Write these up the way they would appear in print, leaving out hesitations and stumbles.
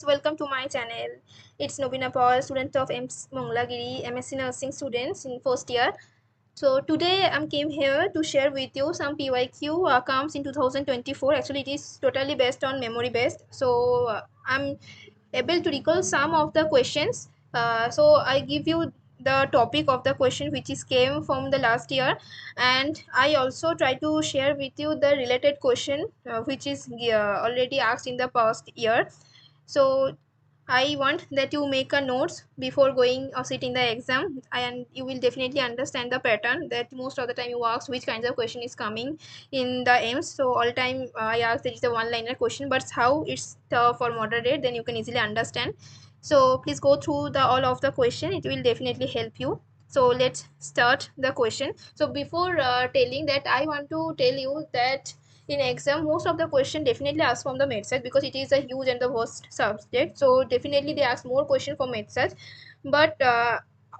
Welcome to my channel. It's Nobina Paul, student of Aiims Monglagiri, MSc Nursing students in first year. So today I came here to share with you some PYQ comes in 2024. Actually, it is totally based on memory based. So I'm able to recall some of the questions. So I give you the topic of the question which is came from the last year, and I also try to share with you the related question which is already asked in the past year. So I want that you make a notes before going or sit in the exam, and you will definitely understand the pattern that most of the time you ask which kinds of question is coming in the Aims. So all time I ask that it's a one liner question, but how it's for moderate, then you can easily understand. So please go through the all of the question, it will definitely help you. So let's start the question. So before telling that, I want to tell you that in exam most of the question definitely ask from the med because it is a huge and the vast subject, so definitely they ask more question from med. But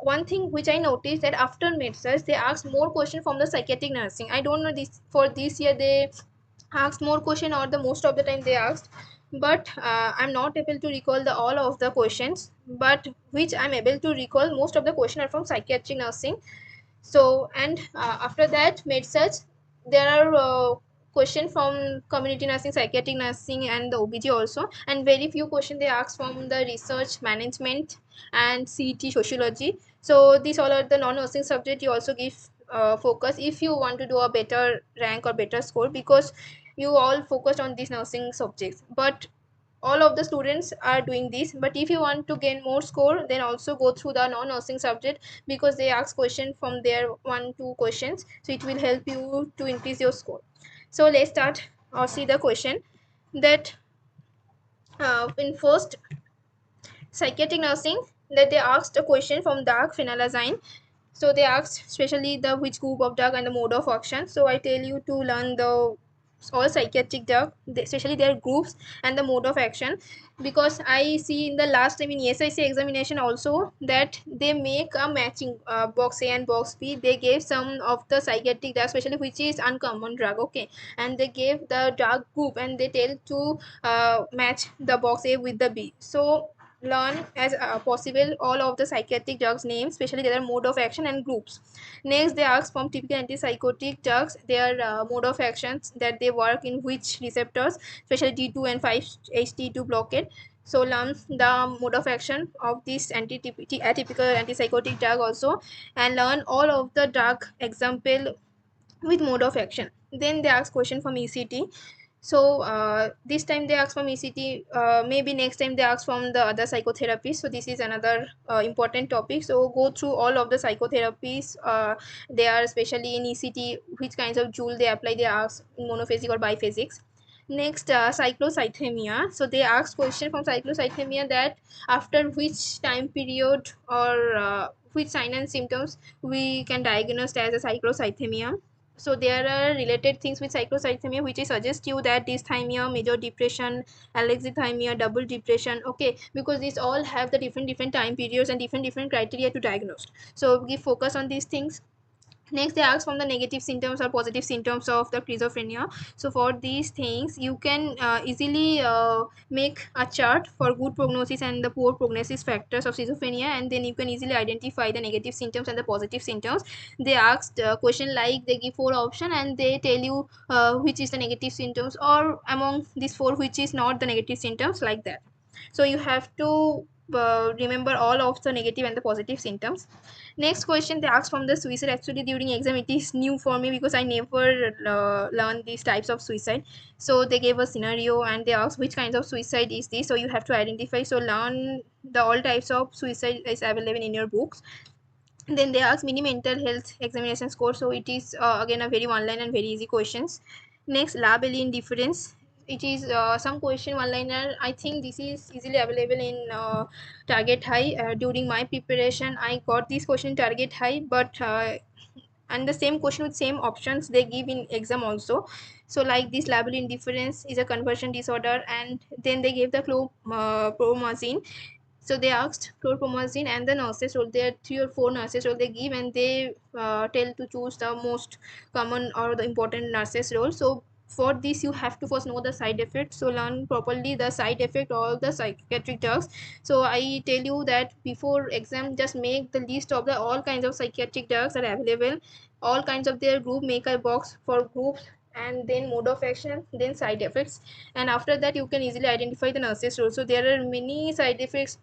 one thing which I noticed that after med they ask more question from the psychiatric nursing. I don't know this for this year they asked more question or the most of the time they asked, but I'm not able to recall the all of the questions, but which I'm able to recall most of the question are from psychiatric nursing. So and after that med search there are question from community nursing, psychiatric nursing and the OBG also, and very few question they ask from the research management and CET sociology. So these all are the non-nursing subject you also give focus if you want to do a better rank or better score, because you all focused on these nursing subjects. But all of the students are doing this, but if you want to gain more score then also go through the non-nursing subject, because they ask question from their 1-2 questions, so it will help you to increase your score. So let's start or see the question that in first psychiatric nursing, that they asked a question from dark phenylazine. So they asked especially the which group of drug and the mode of action. So I tell you to learn the all psychiatric drug, especially their groups and the mode of action, because I see in the last time in SIC examination also that they make a matching box A and box B. They gave some of the psychiatric drug, especially which is uncommon drug, okay, and they gave the drug group and they tell to match the box A with the B. So learn as possible all of the psychiatric drugs names, especially their mode of action and groups. Next they ask from typical antipsychotic drugs their mode of actions, that they work in which receptors, especially D2 and 5-HT2 blockade. So learn the mode of action of this atypical antipsychotic drug also, and learn all of the drug example with mode of action. Then they ask question from ECT. So this time they ask from ECT, maybe next time they ask from the other psychotherapy. So this is another important topic, so go through all of the psychotherapies. They are especially in ECT which kinds of joule they apply, they ask in monophasic or biphasics. Next cyclocythemia, so they ask question from cyclocythemia that after which time period or which sign and symptoms we can diagnose as a cyclocythemia. So there are related things with cyclocythemia which is suggest you that dysthymia, major depression, alexithymia, double depression, okay, because these all have the different time periods and different criteria to diagnose. So give focus on these things. Next they ask from the negative symptoms or positive symptoms of the schizophrenia. So for these things you can easily make a chart for good prognosis and the poor prognosis factors of schizophrenia, and then you can easily identify the negative symptoms and the positive symptoms. They asked a question like they give 4 option and they tell you which is the negative symptoms, or among these 4 which is not the negative symptoms, like that. So you have to remember all of the negative and the positive symptoms. Next question they ask from the suicide. Actually during exam it is new for me because I never learned these types of suicide. So they gave a scenario and they asked which kinds of suicide is this, so you have to identify. So learn the all types of suicide is available in your books. Then they ask mini mental health examination score, so it is again a very one line and very easy questions. Next lab indifference, it is some question one liner. I think this is easily available in target high. During my preparation I got this question in target high, but and the same question with same options they give in exam also. So like this label indifference is a conversion disorder, and then they gave the chlorpromazine. So they asked chlorpromazine and the nurses role. There are 3 or 4 nurses role they give, and they tell to choose the most common or the important nurses role. So for this you have to first know the side effects, so learn properly the side effect all the psychiatric drugs. So I tell you that before exam just make the list of the all kinds of psychiatric drugs are available, all kinds of their group, make a box for groups, and then mode of action, then side effects, and after that you can easily identify the nurses role. So there are many side effects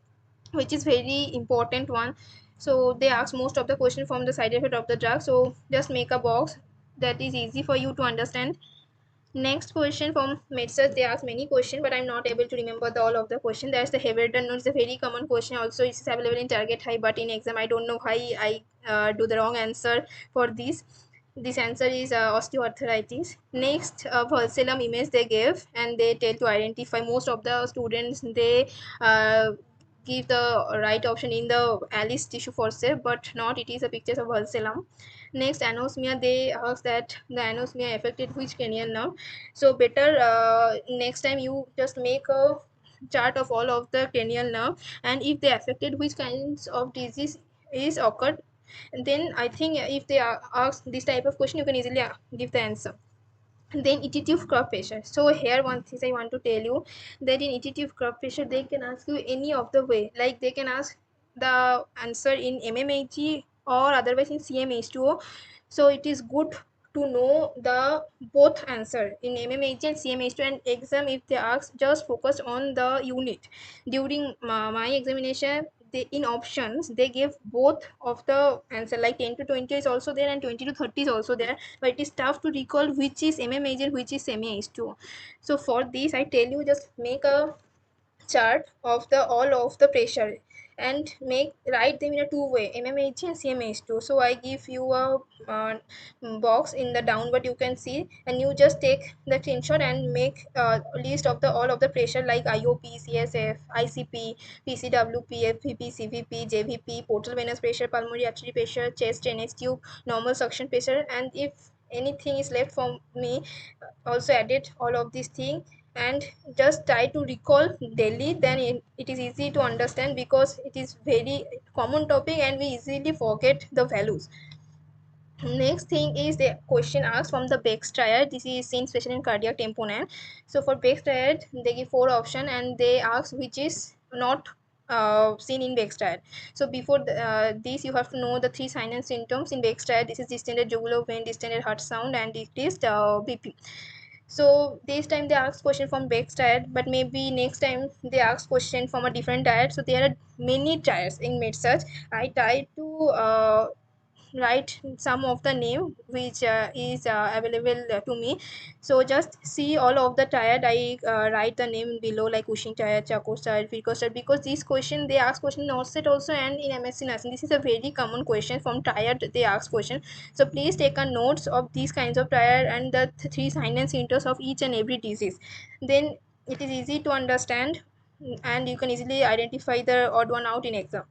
which is very important one. So they ask most of the question from the side effect of the drug, so just make a box that is easy for you to understand. Next question from medsearch, they ask many questions, but I'm not able to remember all of the question. There's the Haverden note, it's a very common question also. It's available in target high, but in exam I don't know why I do the wrong answer for this. This answer is osteoarthritis. Next, Valsalem image they gave, and they tell to identify. Most of the students they give the right option in the Alice tissue forceps, but not, it is a pictures of Valsalem. Next, anosmia, they ask that the anosmia affected which cranial nerve. So better next time you just make a chart of all of the cranial nerve, and if they affected which kinds of disease is occurred, then I think if they ask this type of question you can easily give the answer. Then iterative crop pressure. So here one thing I want to tell you, that in iterative crop pressure they can ask you any of the way, like they can ask the answer in mmHg or otherwise in cmh2o. So it is good to know the both answer in mmHg and cmh2, and exam if they ask just focus on the unit. During my examination, they in options they gave both of the answer, like 10 to 20 is also there and 20 to 30 is also there, but it is tough to recall which is mmHg and which is semi-H2O. So for this I tell you just make a chart of the all of the pressure and make write them in a two way, mmHg and cmh2. So I give you a box in the downward you can see, and you just take the screenshot and make a list of the all of the pressure like iop, csf, icp, pcw, pfpp, cvp, jvp, portal venous pressure, pulmonary artery pressure, chest ns tube, normal suction pressure, and if anything is left for me also edit all of these things and just try to recall daily, then it is easy to understand because it is very common topic and we easily forget the values. Next thing is the question asked from the Beck's triad. This is seen especially in cardiac tamponade. So for Beck's triad they give four option and they ask which is not seen in Beck's triad. So before this you have to know the three signs and symptoms in Beck's triad. This is distended jugular vein, distended heart sound, and decreased bp. So this time they ask question from Beck's diet, but maybe next time they ask question from a different diet. So there are many diets in MedSearch. I try to write some of the name which is available to me. So just see all of the tired, I write the name below like Cushing tired, Charcot tired, Ficos tired, because this question they ask question in offset also and in MSc nursing. This is a very common question from tired they ask question. So please take a notes of these kinds of tired and the three signs and symptoms of each and every disease. Then it is easy to understand and you can easily identify the odd one out in exam.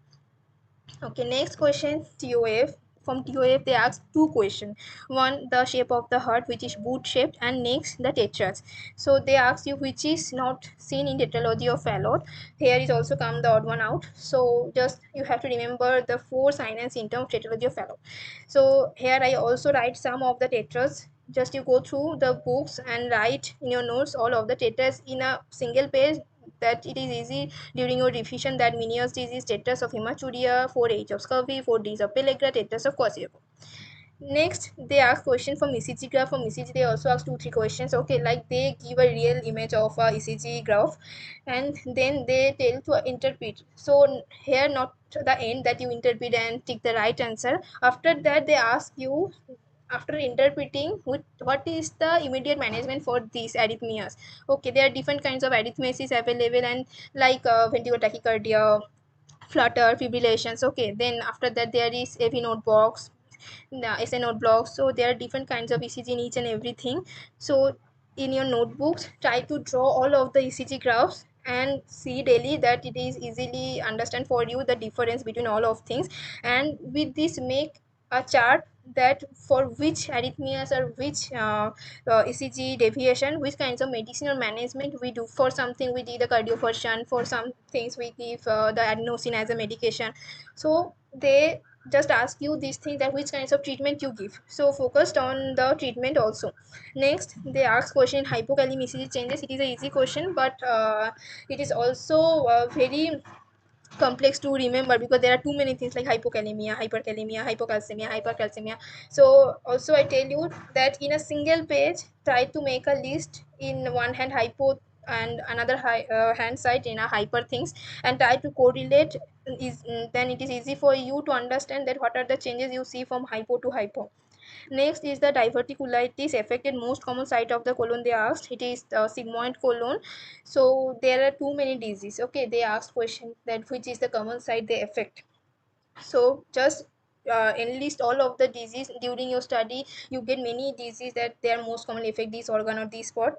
Okay, next question, TOF. From TOF, they ask two questions. One, the shape of the heart, which is boot shaped, and next, the tetrals. So they ask you which is not seen in tetralogy of Fallot. Here is also come the odd one out. So just you have to remember the four sign and symptom of tetralogy of Fallot. So here I also write some of the tetrals. Just you go through the books and write in your notes all of the tetrals in a single page, that it is easy during your revision, that Meniere's disease, tetanus of hematuria, 4H of scurvy, 4Ds of pellagra, tetanus of Kwashiorkor. Next, they ask question from ECG graph. From ECG, they also ask 2-3 questions. Okay, like they give a real image of a ECG graph, and then they tell to interpret. So here, not the end that you interpret and take the right answer. After that, they ask you after interpreting what is the immediate management for these arrhythmias. Okay, there are different kinds of arrhythmias is available, and like ventricular tachycardia, flutter, fibrillations. Okay, then after that there is AV node box, the SA node blocks. So there are different kinds of ECG in each and everything. So in your notebooks try to draw all of the ECG graphs and see daily, that it is easily understand for you the difference between all of things, and with this make a chart that for which arrhythmias or which ECG deviation, which kinds of medicine or management we do. For something we give the cardioversion, for some things we give the adenosine as a medication. So they just ask you these things, that which kinds of treatment you give, so focused on the treatment also. Next, they ask question hypokalemicity changes. It is a easy question, but it is also very complex to remember, because there are too many things like hypokalemia, hyperkalemia, hypocalcemia, hypercalcemia. So also I tell you that in a single page, try to make a list in one hand hypo and another hand side in a hyper things, and try to correlate. Then it is easy for you to understand that what are the changes you see from hypo to hypo. Next is the diverticulitis affected most common site of the colon. They asked, it is the sigmoid colon. So there are too many diseases. Okay, they asked question that which is the common site they affect. So just enlist all of the disease during your study. You get many diseases that they are most commonly affect this organ or this spot.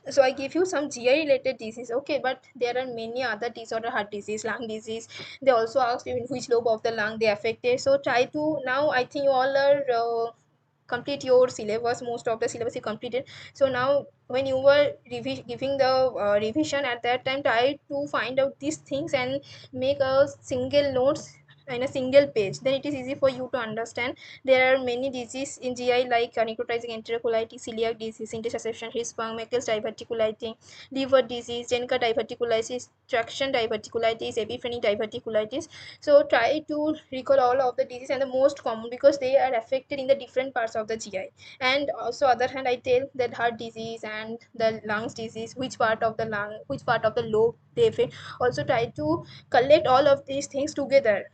So I give you some GI related disease. Okay, but there are many other disorder, heart disease, lung disease. They also asked in which lobe of the lung they affected. So try to, now I think you all are complete your syllabus. Most of the syllabus you completed. So now when you were giving the revision at that time, try to find out these things and make a single notes in a single page. Then it is easy for you to understand. There are many diseases in GI like necrotizing enterocolitis, celiac disease, intersusception, Hirschsprung, Meckel's diverticulitis, liver disease, Jenka diverticulitis, traction diverticulitis, epiphrenic diverticulitis. So try to recall all of the disease and the most common, because they are affected in the different parts of the GI. And also other hand, I tell that heart disease and the lungs disease, which part of the lung, which part of the lobe they affect. Also try to collect all of these things together.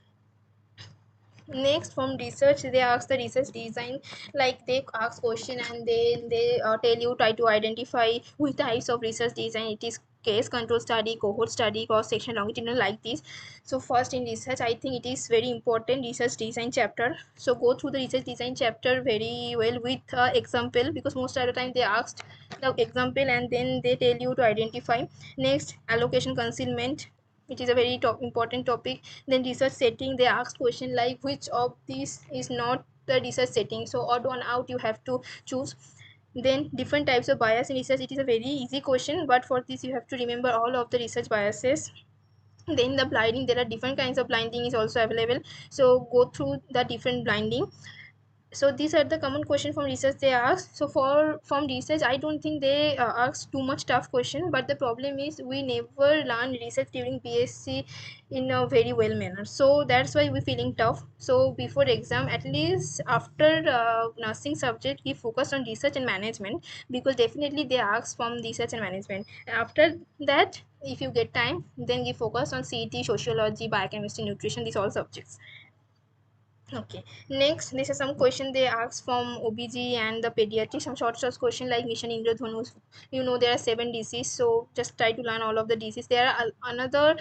Next, from research, they ask the research design. Like they ask question and they tell you, try to identify which types of research design it is: case control study, cohort study, cross section, longitudinal, like this. So first in research, I think it is very important, research design chapter. So go through the research design chapter very well with example, because most of the time they asked the example and then they tell you to identify. Next, allocation concealment, which is a very important topic. Then research setting, they ask question like which of these is not the research setting, so odd one out you have to choose. Then different types of bias in research, it is a very easy question, but for this you have to remember all of the research biases. Then the blinding, there are different kinds of blinding is also available, so go through the different blinding. So these are the common question from research they ask. So for from research, I don't think they ask too much tough question, but the problem is we never learn research during BSc in a very well manner, so that's why we feeling tough. So before exam, at least after nursing subject, we focus on research and management, because definitely they ask from research and management. And after that, if you get time, then we focus on CET, sociology, biochemistry, nutrition, these all subjects. Okay, next, this is some question they ask from OBG and the pediatrics. Some short question like Mission Indradhanus. You know there are 7 diseases, so just try to learn all of the diseases. There are another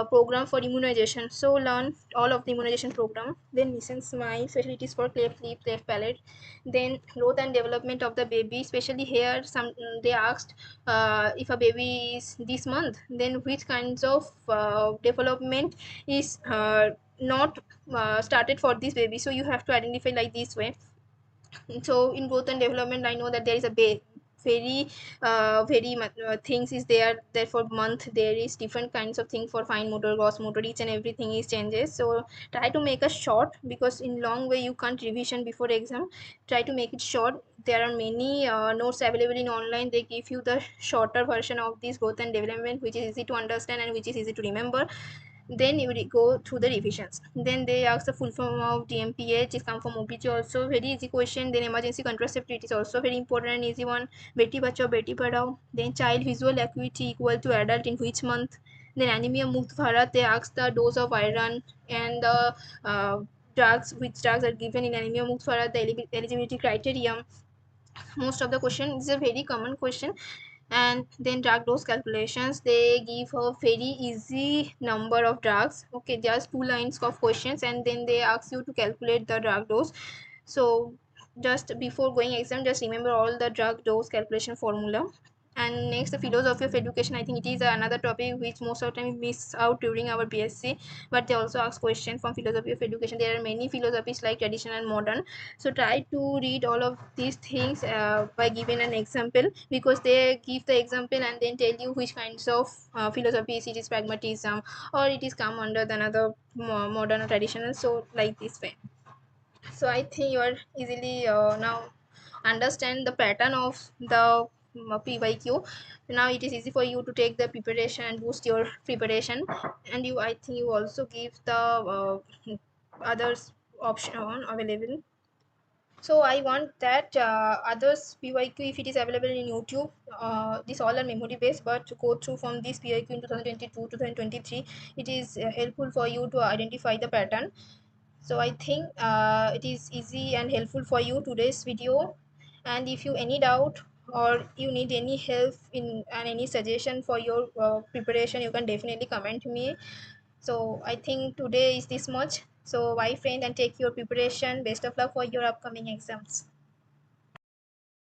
program for immunization, so learn all of the immunization program. Then Mission Smile, especially it is for cleft lip, cleft palate. Then growth and development of the baby, especially here some they asked if a baby is this month, then which kinds of development is not started for this baby, so you have to identify like this way. So in growth and development, I know that there is a things is there for month. There is different kinds of thing for fine motor, gross motor, each and everything is changes. So try to make a short, because in long way you can't revision before exam. Try to make it short. There are many notes available in online. They give you the shorter version of this growth and development, which is easy to understand and which is easy to remember. Then you go through the revisions. Then they ask the full form of DMPH, it come from OPG, also very easy question. Then emergency contraceptive, it is also very important and easy one. Beti bachao beti padhao. Then child visual acuity equal to adult in which month. Then anemia mukt bharat, they ask the dose of iron and the drugs, which drugs are given in anemia mukt bharat, the eligibility criteria. Most of the question is a very common question. And then drug dose calculations, they give a very easy number of drugs. Okay, just 2 lines of questions, and then they ask you to calculate the drug dose. So just before going exam, just remember all the drug dose calculation formula. And next, the philosophy of education. I think it is another topic which most of the time miss out during our BSc, but they also ask question from philosophy of education. There are many philosophies like traditional and modern, so try to read all of these things by giving an example, because they give the example and then tell you which kinds of philosophies it is pragmatism or it is come under the another modern or traditional, so like this way. So I think you are easily now understand the pattern of the PYQ. Now it is easy for you to take the preparation and boost your preparation. And you, I think you also give the others option on available. So I want that others PYQ, if it is available in YouTube, this all are memory based, but to go through from this PYQ in 2022 2023, it is helpful for you to identify the pattern. So I think it is easy and helpful for you today's video. And if you any doubt or you need any help in and any suggestion for your preparation, you can definitely comment me. So I think today is this much. So bye friend, and take your preparation. Best of luck for your upcoming exams.